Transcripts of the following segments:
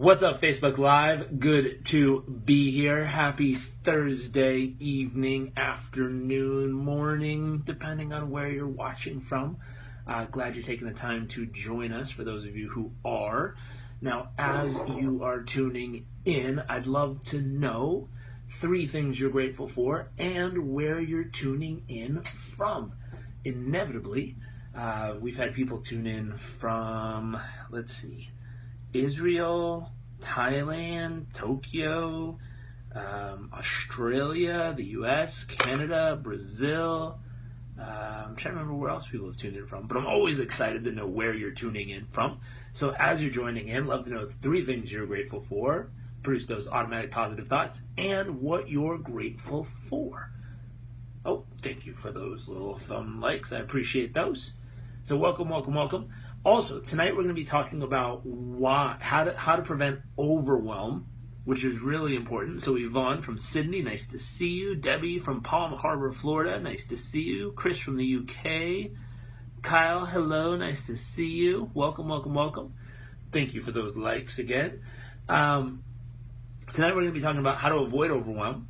What's up, Facebook Live? Good to be here. Happy Thursday evening, afternoon, morning, depending on where you're watching from. Glad you're taking the time to join us, for those of you who are. Now, as you are tuning in, I'd love to know 3 things you're grateful for and where you're tuning in from. Inevitably, we've had people tune in from, Israel, Thailand, Tokyo, Australia, the US, Canada, Brazil. I'm trying to remember where else people have tuned in from, but I'm always excited to know where you're tuning in from. So as you're joining in, love to know 3 things you're grateful for, produce those automatic positive thoughts, and what you're grateful for. Oh, thank you for those little thumb likes. I appreciate those. So welcome, welcome, welcome. Also, tonight we're going to be talking about how to prevent overwhelm, which is really important. So Yvonne from Sydney, nice to see you. Debbie from Palm Harbor, Florida, nice to see you. Chris from the UK. Kyle, hello, nice to see you. Welcome, welcome, welcome. Thank you for those likes again. Tonight we're going to be talking about how to avoid overwhelm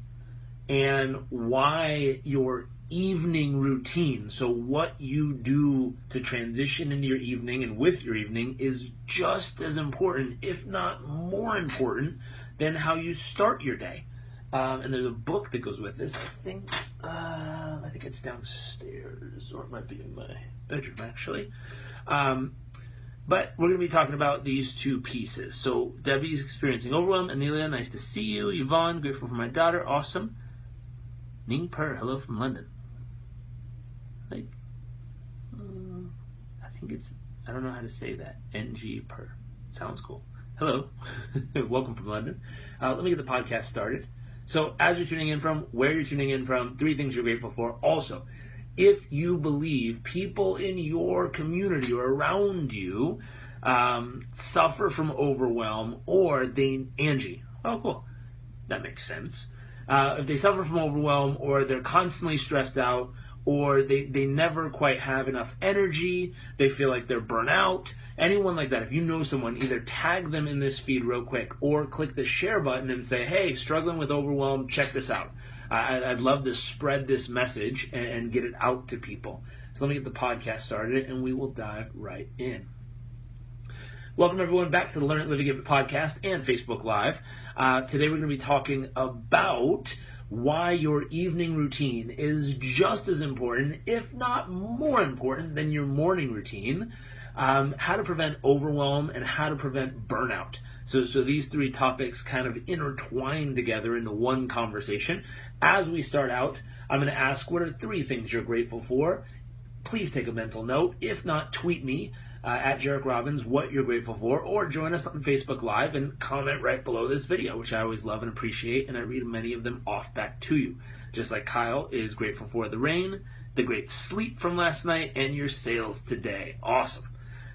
and why your evening routine, so what you do to transition into your evening and with your evening, is just as important, if not more important, than how you start your day. And there's a book that goes with this. I think it's downstairs, or it might be in my bedroom actually. But we're going to be talking about these 2 pieces. So Debbie's experiencing overwhelm. Anelia, nice to see you. Yvonne, grateful for my daughter. Awesome. Ning Per, hello from London. I don't know how to say that. NG Per. Sounds cool. Hello. Welcome from London. Let me get the podcast started. So as you're tuning in from, where you're tuning in from, 3 things you're grateful for. Also, if you believe people in your community or around you suffer from overwhelm, or Angie. Oh, cool. That makes sense. If they suffer from overwhelm, or they're constantly stressed out, or they never quite have enough energy, they feel like they're burnt out, anyone like that, if you know someone, either tag them in this feed real quick or click the share button and say, hey, struggling with overwhelm, check this out. I'd love to spread this message and get it out to people. So let me get the podcast started and we will dive right in. Welcome everyone back to the Learn It, Live It, Give It podcast and Facebook Live. Today we're going to be talking about why your evening routine is just as important, if not more important, than your morning routine, how to prevent overwhelm, and how to prevent burnout. So these 3 topics kind of intertwine together into one conversation. As we start out, I'm going to ask, what are 3 things you're grateful for? Please take a mental note. If not, tweet me at Jairek Robbins what you're grateful for, or join us on Facebook Live and comment right below this video, which I always love and appreciate, and I read many of them off back to you. Just like Kyle is grateful for the rain, the great sleep from last night, and your sales today. Awesome.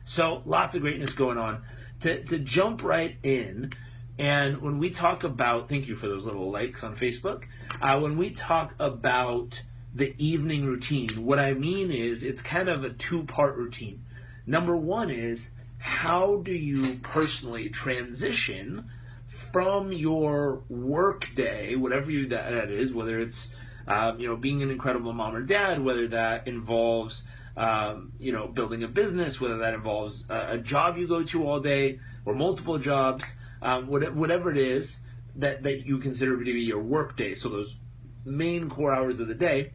So lots of greatness going on. To jump right in, and when we talk about, thank you for those little likes on Facebook, when we talk about the evening routine, what I mean is it's kind of a 2-part routine. Number 1 is, how do you personally transition from your work day, whatever that is, whether it's being an incredible mom or dad, whether that involves building a business, whether that involves a job you go to all day or multiple jobs, whatever it is that you consider to be your work day, so those main core hours of the day,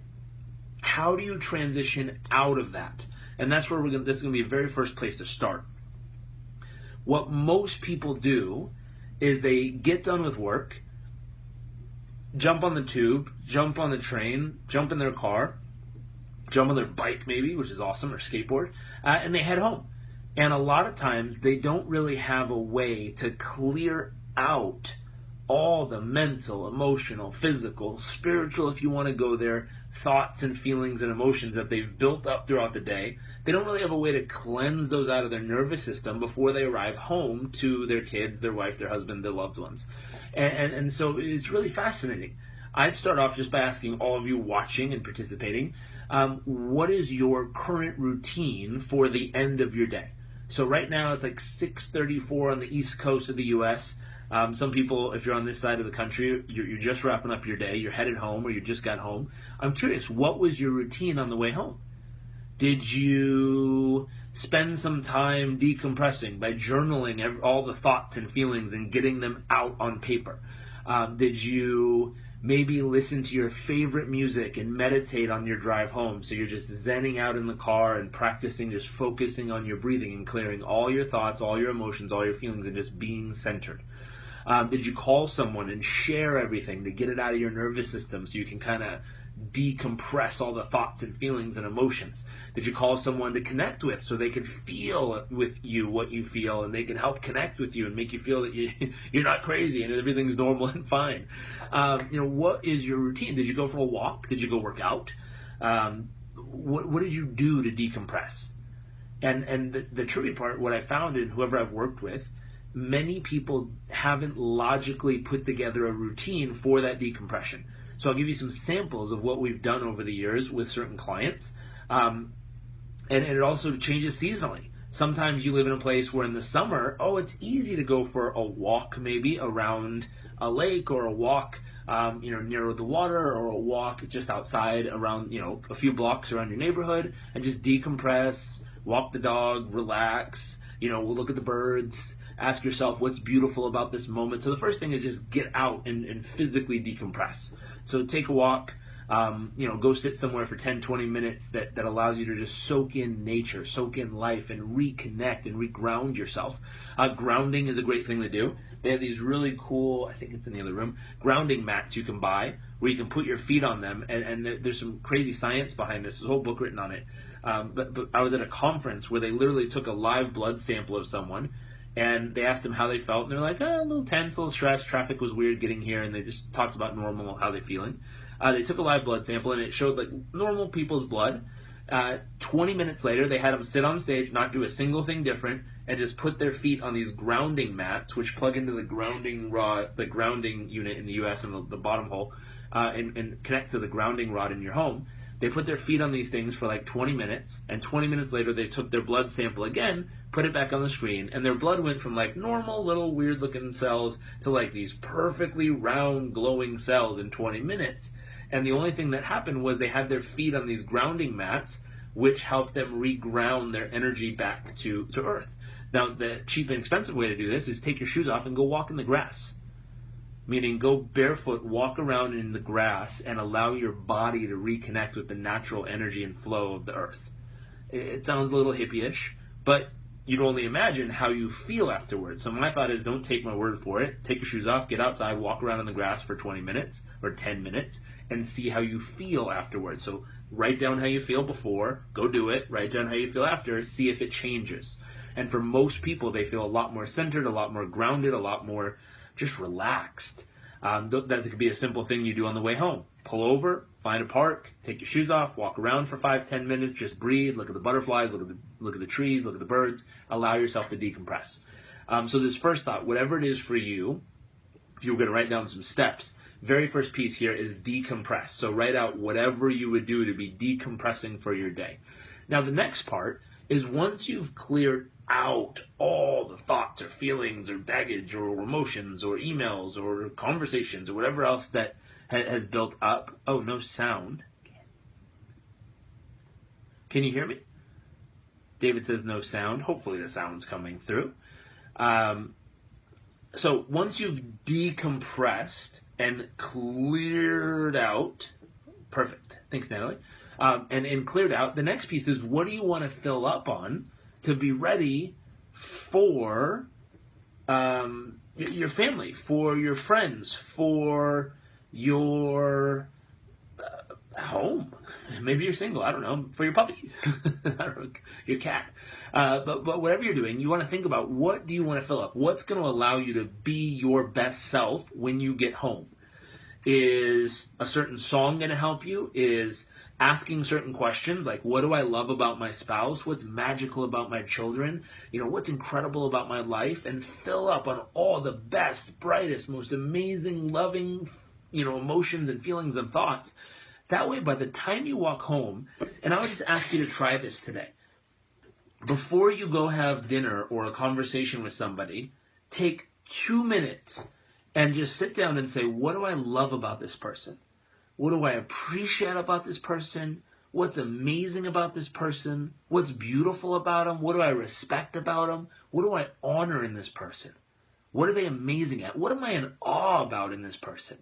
how do you transition out of that? And that's where this is going to be the very first place to start. What most people do is they get done with work, jump on the tube, jump on the train, jump in their car, jump on their bike maybe, which is awesome, or skateboard, and they head home. And a lot of times they don't really have a way to clear out all the mental, emotional, physical, spiritual, if you want to go there, thoughts and feelings and emotions that they've built up throughout the day. They don't really have a way to cleanse those out of their nervous system before they arrive home to their kids, their wife, their husband, their loved ones. And so it's really fascinating. I'd start off just by asking all of you watching and participating, what is your current routine for the end of your day? So right now it's like 6:34 on the East Coast of the U.S. Some people, if you're on this side of the country, you're just wrapping up your day, you're headed home, or you just got home. I'm curious, what was your routine on the way home? Did you spend some time decompressing by journaling all the thoughts and feelings and getting them out on paper? Did you maybe listen to your favorite music and meditate on your drive home? So you're just zenning out in the car and practicing just focusing on your breathing and clearing all your thoughts, all your emotions, all your feelings, and just being centered. Did you call someone and share everything to get it out of your nervous system so you can kind of decompress all the thoughts and feelings and emotions? Did you call someone to connect with so they could feel with you what you feel, and they can help connect with you and make you feel that you're not crazy and everything's normal and fine? What is your routine? Did you go for a walk? Did you go work out? What did you do to decompress? And the tricky part, what I found in whoever I've worked with, many people haven't logically put together a routine for that decompression. So I'll give you some samples of what we've done over the years with certain clients. And it also changes seasonally. Sometimes you live in a place where in the summer, it's easy to go for a walk maybe around a lake, or a walk near the water, or a walk just outside around, a few blocks around your neighborhood, and just decompress, walk the dog, relax, we'll look at the birds. Ask yourself what's beautiful about this moment. So the first thing is just get out and physically decompress. So take a walk, go sit somewhere for 10, 20 minutes that allows you to just soak in nature, soak in life, and reconnect and reground yourself. Grounding is a great thing to do. They have these really cool, I think it's in the other room, grounding mats you can buy where you can put your feet on them. And there's some crazy science behind this. There's a whole book written on it. But I was at a conference where they literally took a live blood sample of someone, and they asked them how they felt, and they're like, a little tense, a little stressed, traffic was weird getting here, and they just talked about normal, how they're feeling. They took a live blood sample, and it showed like normal people's blood. 20 minutes later, they had them sit on stage, not do a single thing different, and just put their feet on these grounding mats, which plug into the grounding rod, the grounding unit in the U.S. in the bottom hole, and connect to the grounding rod in your home. They put their feet on these things for like 20 minutes, and 20 minutes later they took their blood sample again, put it back on the screen, and their blood went from like normal little weird looking cells to like these perfectly round glowing cells in 20 minutes. And the only thing that happened was they had their feet on these grounding mats, which helped them reground their energy back to earth. Now, the cheap and expensive way to do this is take your shoes off and go walk in the grass. Meaning go barefoot, walk around in the grass, and allow your body to reconnect with the natural energy and flow of the earth. It sounds a little hippie-ish, but you'd only imagine how you feel afterwards. So my thought is, don't take my word for it. Take your shoes off, get outside, walk around in the grass for 20 minutes or 10 minutes, and see how you feel afterwards. So write down how you feel before, go do it, write down how you feel after, see if it changes. And for most people, they feel a lot more centered, a lot more grounded, a lot more just relaxed. That could be a simple thing you do on the way home. Pull over, find a park, take your shoes off, walk around for 5-10 minutes, just breathe, look at the butterflies, look at the trees, look at the birds, allow yourself to decompress. So this first thought, whatever it is for you, if you were going to write down some steps, very first piece here is decompress. So write out whatever you would do to be decompressing for your day. Now the next part is once you've cleared out all the thoughts or feelings or baggage or emotions or emails or conversations or whatever else that has built up. Oh, no sound. Can you hear me? David says no sound. Hopefully the sound's coming through. So once you've decompressed and cleared out, perfect. Thanks, Natalie. And cleared out, the next piece is what do you want to fill up on to be ready for your family, for your friends, for your home. Maybe you're single, I don't know, for your puppy, I don't know, your cat. But whatever you're doing, you want to think about what do you want to fill up? What's going to allow you to be your best self when you get home? Is a certain song going to help you? Is asking certain questions like, what do I love about my spouse? What's magical about my children? What's incredible about my life? And fill up on all the best, brightest, most amazing, loving, emotions and feelings and thoughts. That way, by the time you walk home, and I would just ask you to try this today. before you go have dinner or a conversation with somebody, take 2 minutes and just sit down and say, what do I love about this person? What do I appreciate about this person? What's amazing about this person? What's beautiful about them? What do I respect about them? What do I honor in this person? What are they amazing at? What am I in awe about in this person?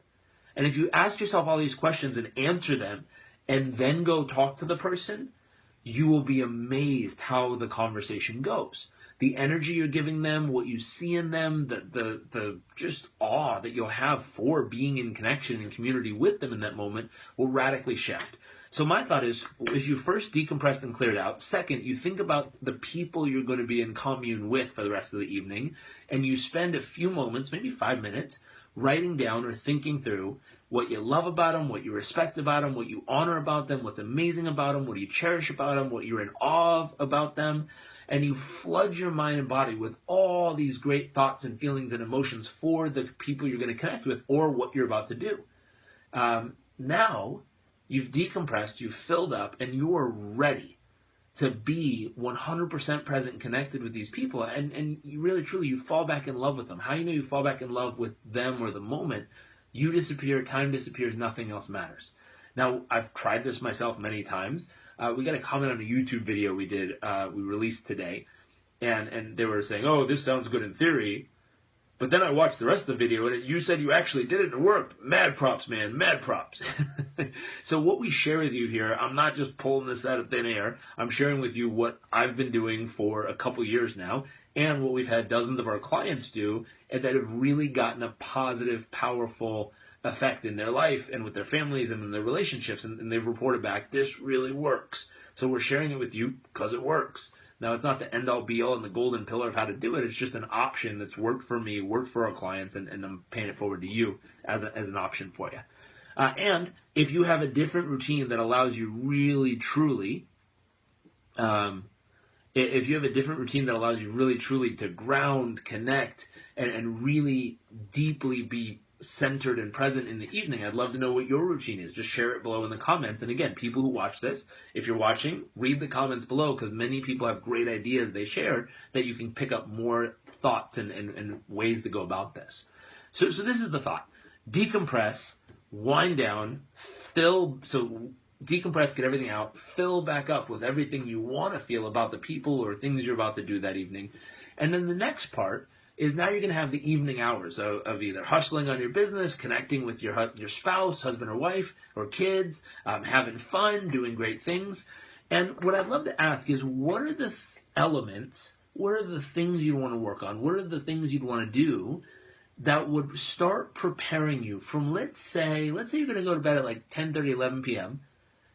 And if you ask yourself all these questions and answer them and then go talk to the person, you will be amazed how the conversation goes. The energy you're giving them, what you see in them, the just awe that you'll have for being in connection and community with them in that moment will radically shift. So my thought is, if you first decompressed and cleared out, second, you think about the people you're going to be in commune with for the rest of the evening, and you spend a few moments, maybe 5 minutes, writing down or thinking through what you love about them, what you respect about them, what you honor about them, what's amazing about them, what do you cherish about them, what you're in awe of about them, and you flood your mind and body with all these great thoughts and feelings and emotions for the people you're going to connect with or what you're about to do. Now, you've decompressed, you've filled up, and you are ready to be 100% present and connected with these people. And you really, truly, you fall back in love with them. How you know you fall back in love with them or the moment? You disappear, time disappears, nothing else matters. Now, I've tried this myself many times. We got a comment on a YouTube video we released today, and they were saying, oh, this sounds good in theory, but then I watched the rest of the video, and you said you actually did it and it worked. Mad props, man, mad props. So what we share with you here, I'm not just pulling this out of thin air. I'm sharing with you what I've been doing for a couple years now, and what we've had dozens of our clients do, and that have really gotten a positive, powerful effect in their life and with their families and in their relationships, and they've reported back, this really works. So we're sharing it with you because it works. Now, it's not the end-all, be-all, and the golden pillar of how to do it. It's just an option that's worked for me, worked for our clients, and I'm paying it forward to you as an option for you. And if you have a different routine that allows you really, truly, if you have a different routine that allows you really, truly to ground, connect, and really deeply be centered and present in the evening, I'd love to know what your routine is. Just share it below in the comments. And again, people who watch this, if you're watching, read the comments below, because many people have great ideas they shared that you can pick up more thoughts and ways to go about this. So this is the thought. Decompress, wind down, decompress, get everything out, fill back up with everything you want to feel about the people or things you're about to do that evening. And then the next part is now you're going to have the evening hours of either hustling on your business, connecting with your spouse, husband or wife, or kids, having fun, doing great things. And what I'd love to ask is, what are the elements, what are the things you want to work on, what are the things you'd want to do that would start preparing you from, let's say you're going to go to bed at like 10:30, 11 p.m.,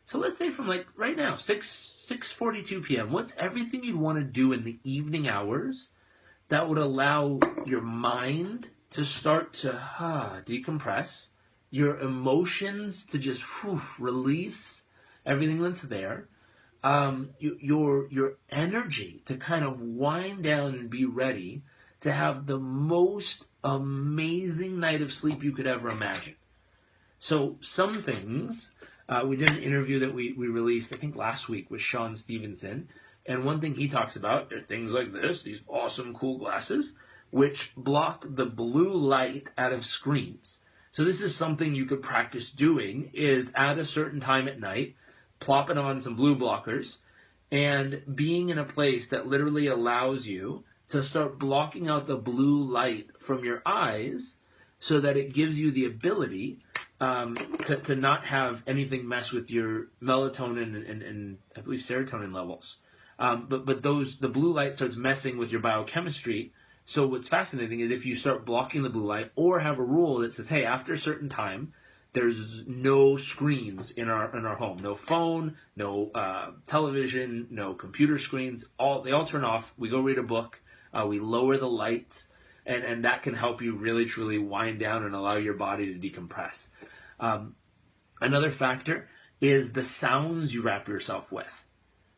so let's say from like right now, 6:42 p.m., what's everything you'd want to do in the evening hours that would allow your mind to start to decompress, your emotions to just release everything that's there, your energy to kind of wind down and be ready to have the most amazing night of sleep you could ever imagine. So some things, we did an interview that we released, I think last week, with Sean Stevenson. And one thing he talks about are things like this, these awesome, cool glasses, which block the blue light out of screens. So this is something you could practice doing, is at a certain time at night, plopping on some blue blockers, and being in a place that literally allows you to start blocking out the blue light from your eyes so that it gives you the ability to not have anything mess with your melatonin and I believe serotonin levels. But the blue light starts messing with your biochemistry. So what's fascinating is if you start blocking the blue light or have a rule that says, hey, after a certain time, there's no screens in our home, no phone, no television, no computer screens. They all turn off. We go read a book. We lower the lights, and that can help you really truly wind down and allow your body to decompress. Another factor is the sounds you wrap yourself with.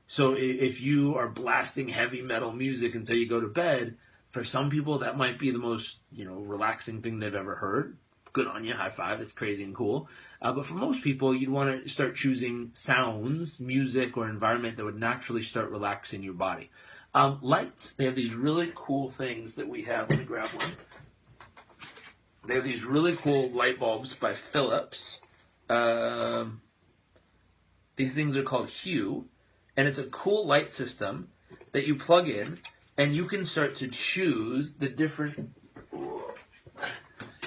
So if you are blasting heavy metal music until you go to bed, for some people that might be the most relaxing thing they've ever heard. Good on you, high five, it's crazy and cool. But for most people, you'd want to start choosing sounds, music, or environment that would naturally start relaxing your body. Lights, they have these really cool things that we have. Let me grab one. They have these really cool light bulbs by Philips. These things are called Hue, and it's a cool light system that you plug in, and you can start to choose the different.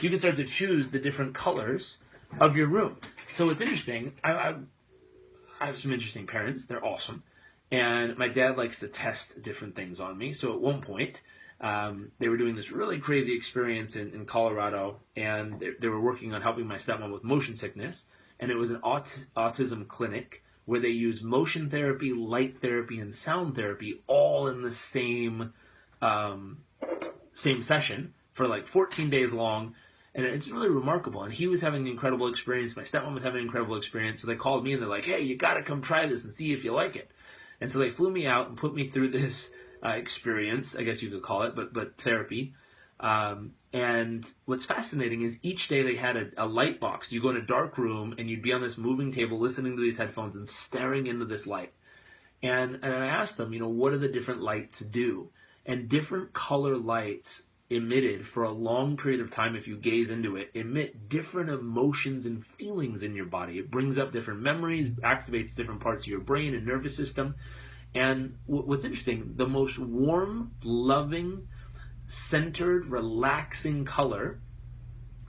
You can start to choose the different colors of your room. So it's interesting. I have some interesting parents. They're awesome. And my dad likes to test different things on me. So at one point, they were doing this really crazy experience in Colorado, and they were working on helping my stepmom with motion sickness. And it was an autism clinic where they used motion therapy, light therapy, and sound therapy all in the same session for like 14 days long. And it's really remarkable. And he was having an incredible experience. My stepmom was having an incredible experience. So they called me and they're like, hey, you got to come try this and see if you like it. And so they flew me out and put me through this experience, I guess you could call it, but therapy. And what's fascinating is each day they had a light box. You go in a dark room and you'd be on this moving table listening to these headphones and staring into this light. And I asked them, what do the different lights do? And different color lights emitted for a long period of time, if you gaze into it, emit different emotions and feelings in your body. It brings up different memories, activates different parts of your brain and nervous system. And what's interesting, the most warm, loving, centered, relaxing color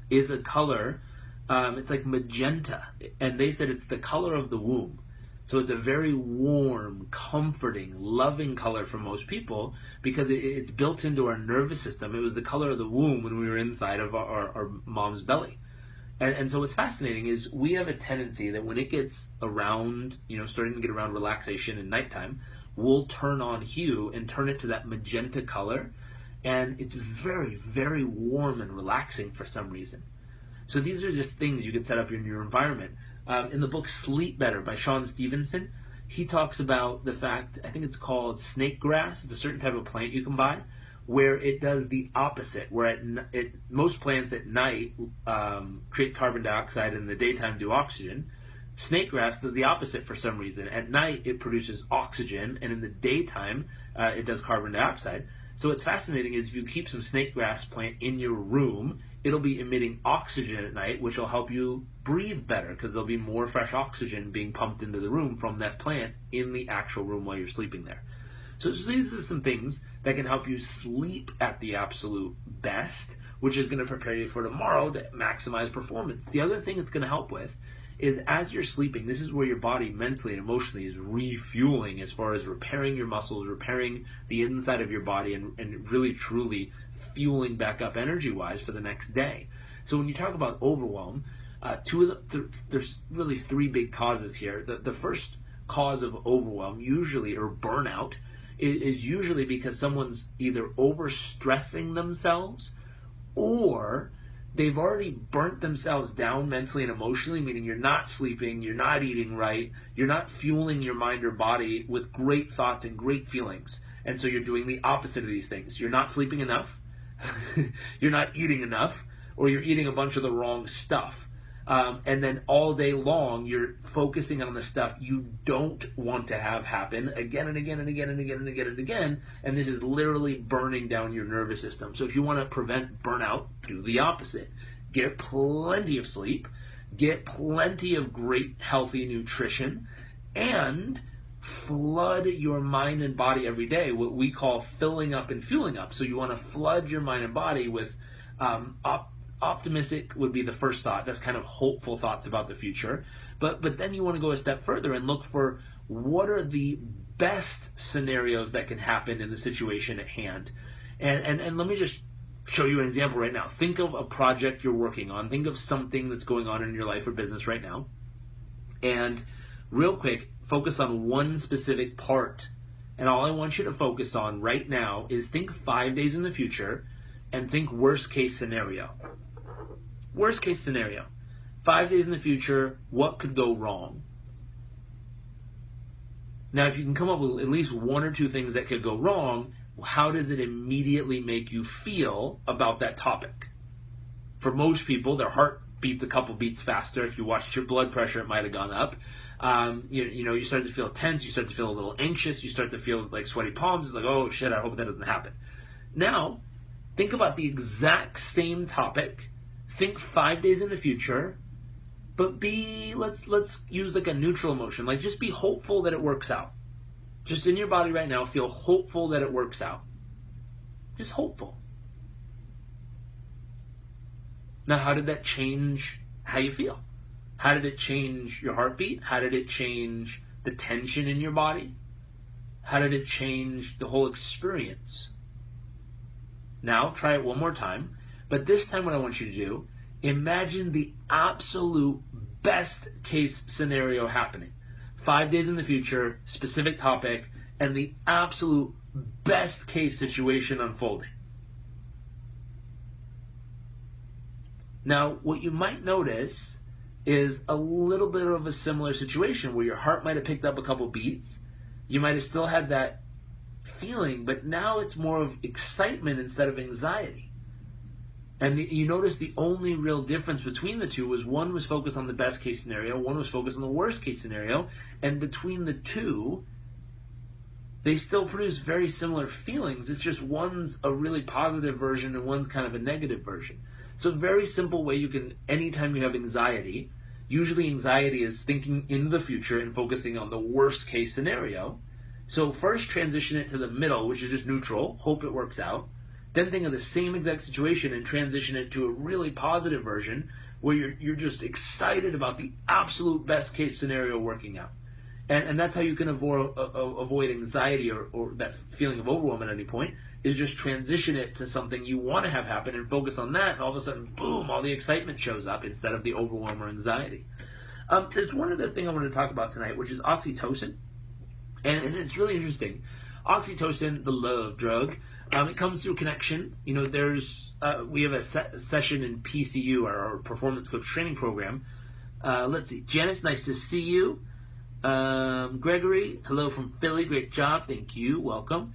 is a color, it's like magenta. And they said it's the color of the womb. So it's a very warm, comforting, loving color for most people because it's built into our nervous system. It was the color of the womb when we were inside of our mom's belly. And so what's fascinating is we have a tendency that when it gets around, starting to get around relaxation and nighttime, we'll turn on Hue and turn it to that magenta color. And it's very, very warm and relaxing for some reason. So these are just things you can set up in your environment. In the book Sleep Better by Sean Stevenson, he talks about the fact, I think it's called snake grass. It's a certain type of plant you can buy, where it does the opposite, where most plants at night create carbon dioxide and in the daytime do oxygen. Snake grass does the opposite for some reason. At night, it produces oxygen, and in the daytime, it does carbon dioxide. So what's fascinating is if you keep some snake grass plant in your room, it'll be emitting oxygen at night, which will help you breathe better because there'll be more fresh oxygen being pumped into the room from that plant in the actual room while you're sleeping there. So these are some things that can help you sleep at the absolute best, which is going to prepare you for tomorrow to maximize performance. The other thing it's going to help with is as you're sleeping, this is where your body mentally and emotionally is refueling as far as repairing your muscles, repairing the inside of your body, and really truly fueling back up energy-wise for the next day. So when you talk about overwhelm, there's really three big causes here. The first cause of overwhelm, usually, or burnout, is usually because someone's either overstressing themselves or they've already burnt themselves down mentally and emotionally, meaning you're not sleeping, you're not eating right, you're not fueling your mind or body with great thoughts and great feelings. And so you're doing the opposite of these things. You're not sleeping enough, you're not eating enough, or you're eating a bunch of the wrong stuff. And then all day long, you're focusing on the stuff you don't want to have happen again and again and again and again and again and again. And this is literally burning down your nervous system. So if you want to prevent burnout, do the opposite. Get plenty of sleep, get plenty of great, healthy nutrition, and flood your mind and body every day, what we call filling up and fueling up. So you want to flood your mind and body with optimistic would be the first thought. That's kind of hopeful thoughts about the future. But then you want to go a step further and look for what are the best scenarios that can happen in the situation at hand. And let me just show you an example right now. Think of a project you're working on. Think of something that's going on in your life or business right now. And real quick, focus on one specific part. And all I want you to focus on right now is think 5 days in the future and think worst case scenario. Worst case scenario. 5 days in the future, what could go wrong? Now, if you can come up with at least one or two things that could go wrong, how does it immediately make you feel about that topic? For most people, their heart beats a couple beats faster. If you watched your blood pressure, it might have gone up. You start to feel tense. You start to feel a little anxious. You start to feel like sweaty palms. It's like, oh shit, I hope that doesn't happen. Now, think about the exact same topic. Think 5 days in the future, but let's use like a neutral emotion. Like just be hopeful that it works out. Just in your body right now, feel hopeful that it works out. Just hopeful. Now, how did that change how you feel? How did it change your heartbeat? How did it change the tension in your body? How did it change the whole experience? Now, try it one more time. But this time what I want you to do, imagine the absolute best case scenario happening. 5 days in the future, specific topic, and the absolute best case situation unfolding. Now, what you might notice is a little bit of a similar situation where your heart might have picked up a couple beats. You might have still had that feeling, but now it's more of excitement instead of anxiety. And you notice the only real difference between the two was one was focused on the best case scenario, one was focused on the worst case scenario, and between the two, they still produce very similar feelings. It's just one's a really positive version and one's kind of a negative version. So a very simple way you can, anytime you have anxiety, usually anxiety is thinking in the future and focusing on the worst case scenario. So first transition it to the middle, which is just neutral, hope it works out. Then think of the same exact situation and transition it to a really positive version where you're just excited about the absolute best case scenario working out. And that's how you can avoid anxiety or that feeling of overwhelm at any point, is just transition it to something you want to have happen and focus on that, and all of a sudden, boom, all the excitement shows up instead of the overwhelm or anxiety. There's one other thing I want to talk about tonight, which is oxytocin. And it's really interesting. Oxytocin, the love drug, it comes through connection. We have a session in PCU, our performance coach training program. Let's see. Janice, nice to see you. Gregory, hello from Philly. Great job. Thank you. Welcome.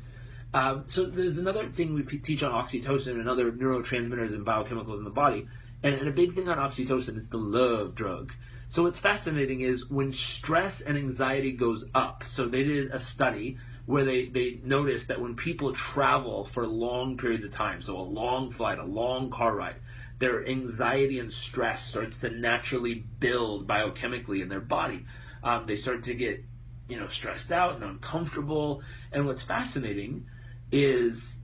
So there's another thing we teach on oxytocin and other neurotransmitters and biochemicals in the body. And a big thing on oxytocin is the love drug. So what's fascinating is when stress and anxiety goes up. So they did a study where they noticed that when people travel for long periods of time, so a long flight, a long car ride, their anxiety and stress starts to naturally build biochemically in their body. They start to get, stressed out and uncomfortable. And what's fascinating is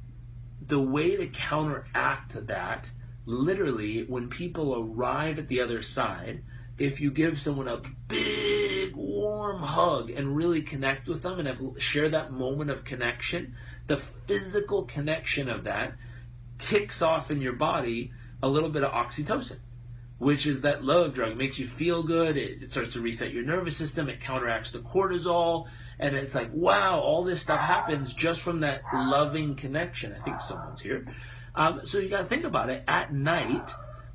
the way to counteract that, literally, when people arrive at the other side, if you give someone a big, warm hug and really connect with them and share that moment of connection, the physical connection of that kicks off in your body a little bit of oxytocin, which is that love drug. It makes you feel good. It starts to reset your nervous system. It counteracts the cortisol. And it's like, wow, all this stuff happens just from that loving connection. I think someone's here. So you got to think about it. At night,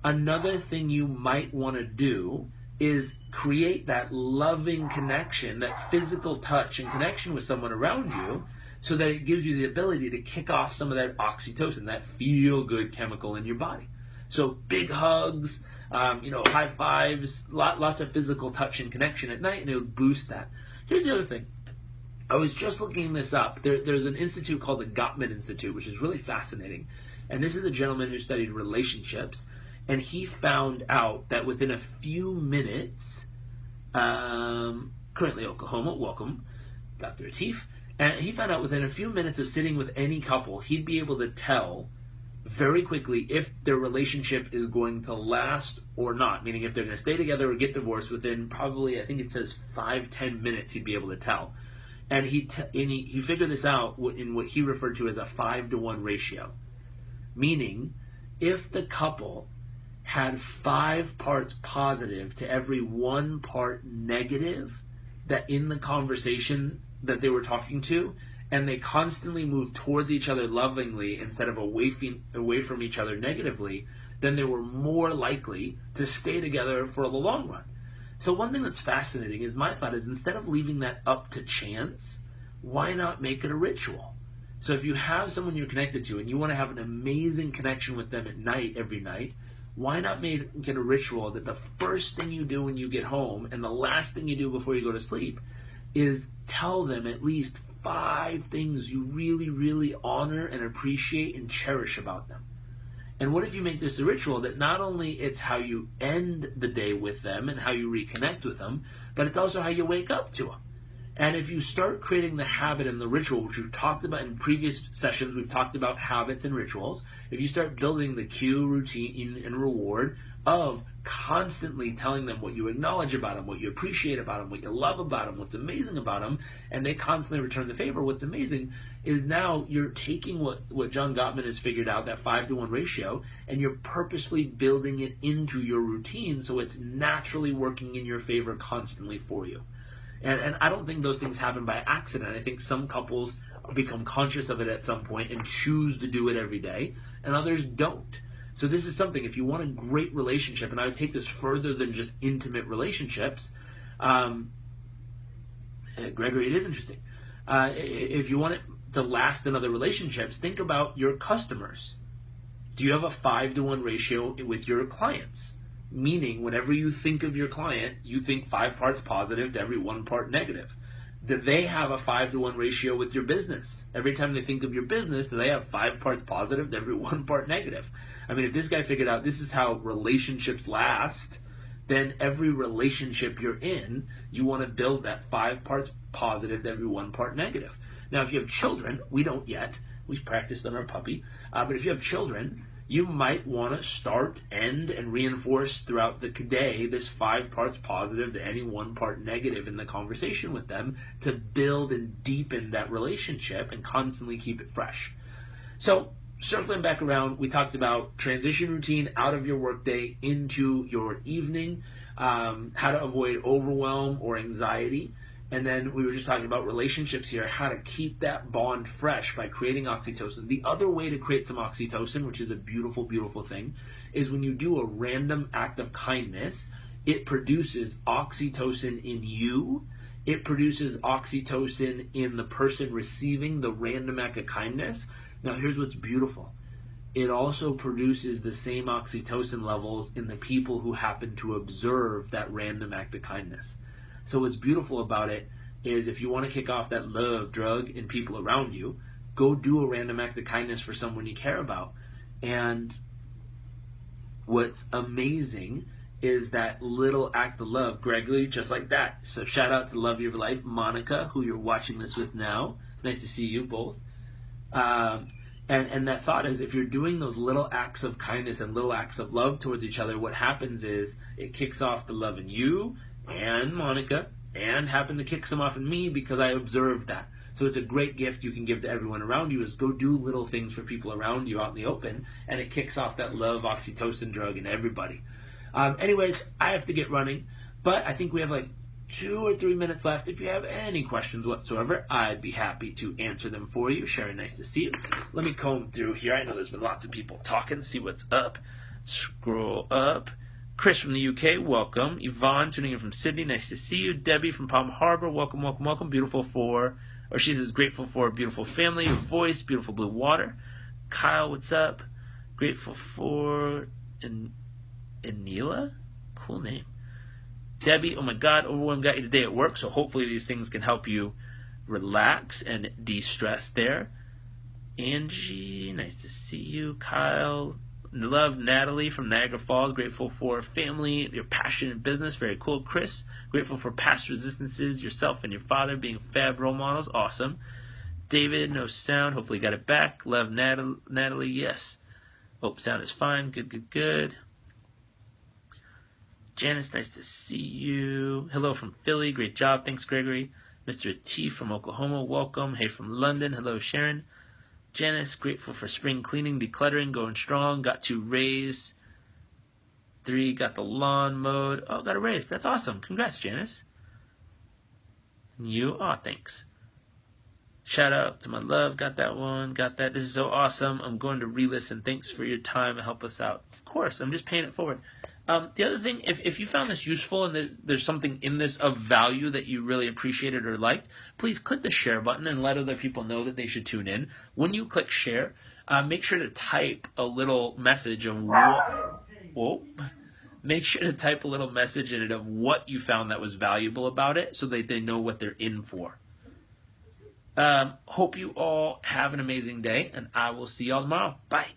another thing you might want to do is create that loving connection, that physical touch and connection with someone around you, so that it gives you the ability to kick off some of that oxytocin, that feel-good chemical in your body. So big hugs, high fives, lots of physical touch and connection at night, and it would boost that. Here's the other thing. I was just looking this up. There's an institute called the Gottman Institute, which is really fascinating. And this is a gentleman who studied relationships. And he found out that within a few minutes, currently Oklahoma, welcome, Dr. Atif, and he found out within a few minutes of sitting with any couple, he'd be able to tell very quickly if their relationship is going to last or not, meaning if they're going to stay together or get divorced within probably, I think it says 5-10 minutes, he'd be able to tell. And he figured this out in what he referred to as a 5-to-1 ratio, meaning if the couple had 5 parts positive to every 1 part negative that in the conversation that they were talking to, and they constantly moved towards each other lovingly instead of away from each other negatively, then they were more likely to stay together for the long run. So one thing that's fascinating is my thought is instead of leaving that up to chance, why not make it a ritual? So if you have someone you're connected to and you want to have an amazing connection with them at night, every night, Why not make it a ritual that the first thing you do when you get home and the last thing you do before you go to sleep is tell them at least 5 things you really, really honor and appreciate and cherish about them. And what if you make this a ritual that not only it's how you end the day with them and how you reconnect with them, but it's also how you wake up to them. And if you start creating the habit and the ritual, which we've talked about in previous sessions, we've talked about habits and rituals. If you start building the cue, routine, and reward of constantly telling them what you acknowledge about them, what you appreciate about them, what you love about them, what's amazing about them, and they constantly return the favor, what's amazing is now you're taking what John Gottman has figured out, that 5-to-1 ratio, and you're purposefully building it into your routine so it's naturally working in your favor constantly for you. And I don't think those things happen by accident. I think some couples become conscious of it at some point and choose to do it every day, and others don't. So this is something, if you want a great relationship, and I would take this further than just intimate relationships, Gregory, it is interesting. If you want it to last in other relationships, think about your customers. Do you have a 5-to-1 ratio with your clients? Meaning, whenever you think of your client, you think 5 parts positive to every 1 part negative. Do they have a 5-to-1 ratio with your business? Every time they think of your business, do they have 5 parts positive to every 1 part negative? I mean, if this guy figured out this is how relationships last, then every relationship you're in, you want to build that 5 parts positive to every 1 part negative. Now, if you have children, we don't yet. We've practiced on our puppy. But if you have children, you might want to start, end, and reinforce throughout the day this 5 parts positive to any 1 part negative in the conversation with them to build and deepen that relationship and constantly keep it fresh. So, circling back around, we talked about transition routine out of your workday into your evening, how to avoid overwhelm or anxiety. And then we were just talking about relationships here, how to keep that bond fresh by creating oxytocin. The other way to create some oxytocin, which is a beautiful, beautiful thing, is when you do a random act of kindness, it produces oxytocin in you. It produces oxytocin in the person receiving the random act of kindness. Now, here's what's beautiful. It also produces the same oxytocin levels in the people who happen to observe that random act of kindness. So what's beautiful about it is if you want to kick off that love drug in people around you, go do a random act of kindness for someone you care about. And what's amazing is that little act of love, Gregory, just like that. So shout out to the love of your life, Monica, who you're watching this with now. Nice to see you both. And that thought is, if you're doing those little acts of kindness and little acts of love towards each other, what happens is it kicks off the love in you and Monica, and happened to kick some off in me because I observed that. So it's a great gift you can give to everyone around you, is go do little things for people around you out in the open, and it kicks off that love oxytocin drug in everybody. Anyways, I have to get running, but I think we have like 2 or 3 minutes left. If you have any questions whatsoever, I'd be happy to answer them for you. Sherry, nice to see you. Let me comb through here. I know there's been lots of people talking. See what's up. Scroll up. Chris from the UK, welcome. Yvonne tuning in from Sydney, nice to see you. Debbie from Palm Harbor, welcome, welcome, welcome. She says grateful for a beautiful family, your voice, beautiful blue water. Kyle, what's up? Grateful for Anila? Cool name. Debbie, oh my God, overwhelmed got you today at work, so hopefully these things can help you relax and de-stress there. Angie, nice to see you. Kyle, love. Natalie from Niagara Falls, grateful for family, your passion in business, very cool. Chris, grateful for past resistances, yourself and your father being fab role models, awesome. David, no sound, hopefully got it back. Love Natalie, yes. Hope sound is fine, good. Janice, nice to see you. Hello from Philly, great job, thanks Gregory. Mr. T from Oklahoma, welcome. Hey from London, hello Sharon. Janice, grateful for spring cleaning, decluttering, going strong. Got 2 raise. 3, got the lawn mowed. Oh, got a raise. That's awesome. Congrats, Janice. And you? Oh, thanks. Shout out to my love. Got that one. Got that. This is so awesome. I'm going to re-listen. Thanks for your time and help us out. Of course. I'm just paying it forward. The other thing, if you found this useful and there's something in this of value that you really appreciated or liked, please click the share button and let other people know that they should tune in. When you click share, make sure to type a little message of what... whoa, make sure to type a little message in it of what you found that was valuable about it so that they know what they're in for. Hope you all have an amazing day, and I will see y'all tomorrow. Bye.